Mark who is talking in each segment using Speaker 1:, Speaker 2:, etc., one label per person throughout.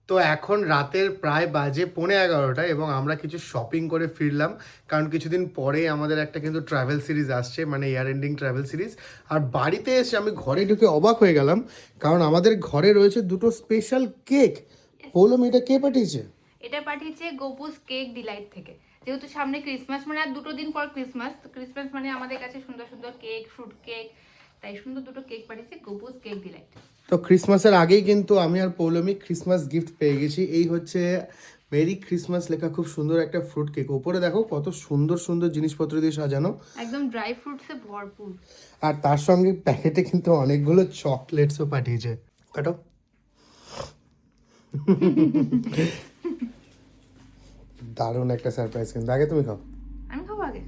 Speaker 1: তো এখন রাতের প্রায় বাজে 11:15 এবং আমরা কিছু শপিং করে ফিরলাম, কারণ কিছুদিন পরে আমাদের একটা কিন্তু ট্রাভেল সিরিজ আসছে, মানে ইয়ার এন্ডিং ট্রাভেল সিরিজ। আর বাড়িতে এসে আমি ঘরে ঢুকে অবাক হয়ে গেলাম, কারণ আমাদের ঘরে রয়েছে দুটো স্পেশাল কেক। বললাম এটা কে পাঠিয়েছে?
Speaker 2: এটা পাঠিয়েছে গোপুস কেক ডিলাইট থেকে। যেহেতু সামনে ক্রিসমাস, মানে আর 2 দিন পর ক্রিসমাস, তো ক্রিসমাস মানে আমাদের কাছে সুন্দর সুন্দর কেক, ফ্রুট কেক, তাই সুন্দর দুটো কেক পাঠিয়েছে গোপুস কেক ডিলাইট।
Speaker 1: তো ক্রিসমাসের আগেই কিন্তু আমি আর পৌলমি ক্রিসমাস গিফট পেয়ে গেছি। এই হচ্ছে মেরি ক্রিসমাস লেখা খুব সুন্দর একটা ফ্রুট কেক। ওপরে দেখো কত সুন্দর সুন্দর জিনিসপত্র দিয়ে সাজানো,
Speaker 2: একদম ড্রাই ফ্রুটসে ভরপুর।
Speaker 1: আর তার সঙ্গে প্যাকেটে কিন্তু অনেকগুলো চকলেটসও পাঠিয়েছে। কাটো। দারুণ একটা সারপ্রাইজ কিন্তু। আগে তুমি খাও।
Speaker 2: আমি খাবো আগে?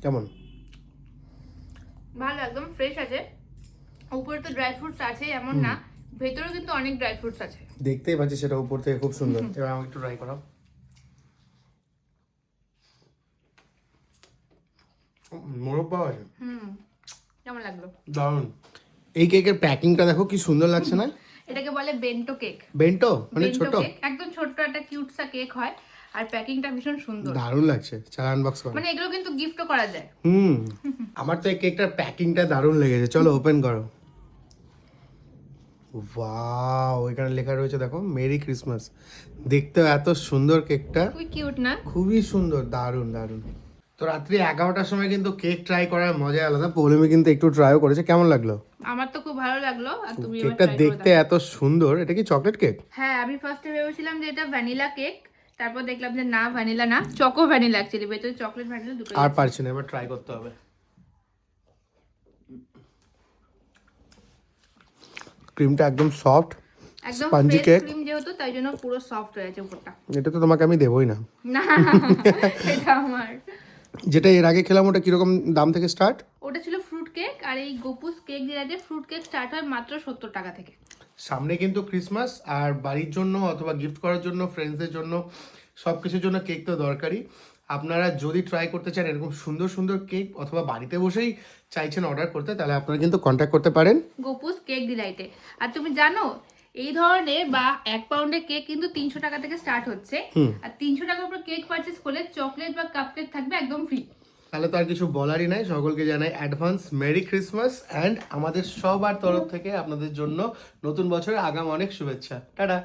Speaker 1: কেমন?
Speaker 2: ভালো, একদম ফ্রেশ আছে। উপরে তো ড্রাই ফ্রুটস আছে এমন না, ভেতরেও কিন্তু অনেক ড্রাই ফ্রুটস আছে।
Speaker 1: দেখতেই পাচ্ছি সেটা উপর থেকে খুব সুন্দর। এবার আমাকে একটু ট্রাই করাও। মোরগ পাওয়া আছে।
Speaker 2: কেমন লাগলো?
Speaker 1: দারুণ। এই কেকের প্যাকিংটা দেখো কি সুন্দর লাগছে না?
Speaker 2: এটাকে বলে বেন্টো কেক।
Speaker 1: বেন্টো মানে
Speaker 2: বেন্টো
Speaker 1: ছোট?
Speaker 2: কেক, একদম ছোট্ট একটা কিউট সা কেক হয়, আর প্যাকিংটা ভীষণ সুন্দর।
Speaker 1: দারুণ লাগছে। চালা আনবক্স করো।
Speaker 2: মানে এগুলো কিন্তু গিফটও করা যায়।
Speaker 1: আমার তো এই কেকটার প্যাকিংটা দারুণ লেগেছে। চলো ওপেন করো। ওয়াও, এখানে লেখা রয়েছে দেখো মেরি ক্রিসমাস। দেখতে এত সুন্দর কেকটা,
Speaker 2: খুবই কিউট না?
Speaker 1: খুবই সুন্দর, দারুণ দারুণ। তো রাত্রি 11টার সময় কিন্তু কেক ট্রাই করার মজা আলাদা। পৌলমি কিন্তু একটু ট্রাইও করেছে। কেমন লাগলো?
Speaker 2: আমার তো খুব ভালো লাগলো। আর তুমি এবার
Speaker 1: কেকটা
Speaker 2: try করে
Speaker 1: দেখতে
Speaker 2: দেখো।
Speaker 1: এত সুন্দর। এটা কি চকলেট কেক?
Speaker 2: হ্যাঁ, আমি ফার্স্টে ভেবেছিলাম যে এটা ভ্যানিলা কেক, তারপর দেখলাম যে না, ভ্যানিলা না, চকো ভ্যানিলা অ্যাকচুয়ালি, ভেতরে চকলেট ভ্যানিলা দুটো।
Speaker 1: আর পারছি না, এবার ট্রাই করতে হবে। ক্রিমটা একদম সফট,
Speaker 2: একদম
Speaker 1: স্পঞ্জি
Speaker 2: ফ্রেশ
Speaker 1: কেক।
Speaker 2: ক্রিম যেহেতু, তাই জন্য পুরো সফট হয়েছে উপরটা।
Speaker 1: এটা তো তোমাকে আমি দেবই না।
Speaker 2: না, এটা আমার।
Speaker 1: যেটা এর আগে খেলাম ওটা কিরকম দাম থেকে স্টার্ট?
Speaker 2: ওটা ছিল ফ্রুট কেক, আর এই গোপুস কেক ডিলাইটে ফ্রুট কেক স্টার্ট হয় মাত্র 70 টাকা থেকে।
Speaker 1: সামনে কিন্তু ক্রিসমাস, আর বাড়ির জন্য অথবা গিফট করার জন্য, ফ্রেন্ডসদের জন্য, সব কিছুর জন্য কেক তো দরকারি। আপনারা যদি ট্রাই করতে চান এরকম সুন্দর সুন্দর কেক, অথবা বাড়িতে বসেই চাইছেন অর্ডার করতে, তাহলে আপনারা কিন্তু কন্ট্যাক্ট করতে পারেন
Speaker 2: গোপুস কেক ডিলাইটে। আর তুমি জানো, এই ধরনের বা 1 পাউন্ডের কেক কিন্তু 300 টাকা থেকে স্টার্ট হচ্ছে। আর 300 টাকার উপর কেক পারচেজ করলে চকলেট বা কাপ কেক থাকবে একদম ফ্রি।
Speaker 1: তাহলে তো আর কিছু বলারই নাই। সকলকে জানাই অ্যাডভান্স মেরি ক্রিসমাস, অ্যান্ড আমাদের সবার তরফ থেকে আপনাদের জন্য নতুন বছরের আগাম অনেক শুভেচ্ছা। টাটা।